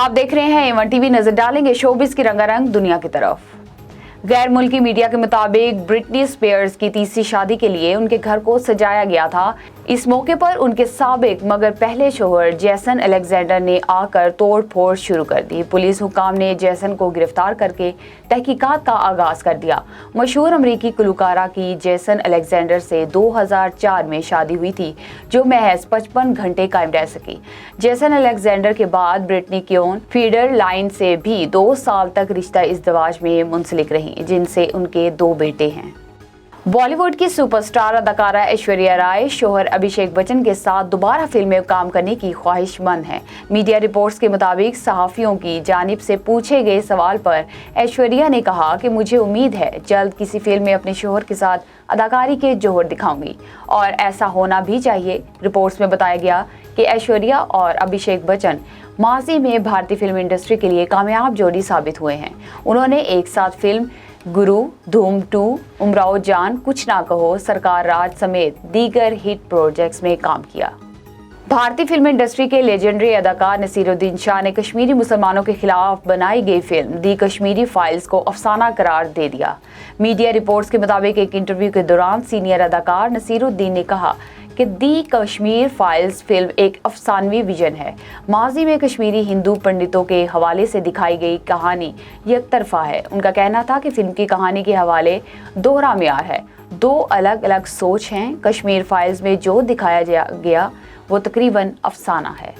आप देख रहे हैं A1 TV। नजर डालेंगे शोबिस की रंगारंग दुनिया की तरफ। गैर मुल्की मीडिया के मुताबिक ब्रिटनी स्पीयर्स की तीसरी शादी के लिए उनके घर को सजाया गया था। इस मौके पर उनके साबिक मगर पहले शोहर जेसन अलेक्जेंडर ने आकर तोड़ फोड़ शुरू कर दी। पुलिस हुकाम ने जेसन को गिरफ्तार करके तहकीकात का आगाज कर दिया। मशहूर अमरीकी गुलकारा की जेसन अलेक्जेंडर से 2004 में शादी हुई थी, जो महज 55 घंटे कायम रह सकी। जेसन अलेक्जेंडर के बाद ब्रिटनी क्योन फीडर लाइन से भी 2 साल तक रिश्ता इज़्दिवाज में मुंसलिक रही, जिनसे उनके 2 बेटे हैं। बॉलीवुड की सुपरस्टार अदाकारा ऐश्वर्या राय शोहर अभिषेक बच्चन के साथ दोबारा फिल्म में काम करने की ख्वाहिशमंद हैं। मीडिया रिपोर्ट्स के मुताबिक सहाफ़ियों की जानिब से पूछे गए सवाल पर ऐश्वर्या ने कहा कि मुझे उम्मीद है जल्द किसी फिल्म में अपने शोहर के साथ अदाकारी के जोहर दिखाऊंगी और ऐसा होना भी चाहिए। रिपोर्ट्स में बताया गया कि ऐश्वर्या और अभिषेक बच्चन माजी में भारतीय फिल्म इंडस्ट्री के लिए कामयाब जोड़ी साबित हुए हैं। उन्होंने एक साथ फिल्म गुरु, धूम 2, उमराव जान, कुछ ना कहो, सरकार राज समेत दीगर हिट प्रोजेक्ट्स में काम किया। भारतीय फिल्म इंडस्ट्री के लेजेंडरी अदाकार नसीरुद्दीन शाह ने कश्मीरी मुसलमानों के खिलाफ बनाई गई फिल्म दी कश्मीरी फाइल्स को अफसाना करार दे दिया। मीडिया रिपोर्ट्स के मुताबिक एक इंटरव्यू के दौरान सीनियर अदाकार नसीरुद्दीन ने कहा कि दी कश्मीर फाइल्स फिल्म एक अफसानवी विजन है। माजी में कश्मीरी हिंदू पंडितों के हवाले से दिखाई गई कहानी यकतरफा है। उनका कहना था कि फिल्म की कहानी के हवाले दोहरा मियार है, 2 अलग अलग सोच हैं। कश्मीर फाइल्स में जो दिखाया गया वो तकरीबन अफसाना है।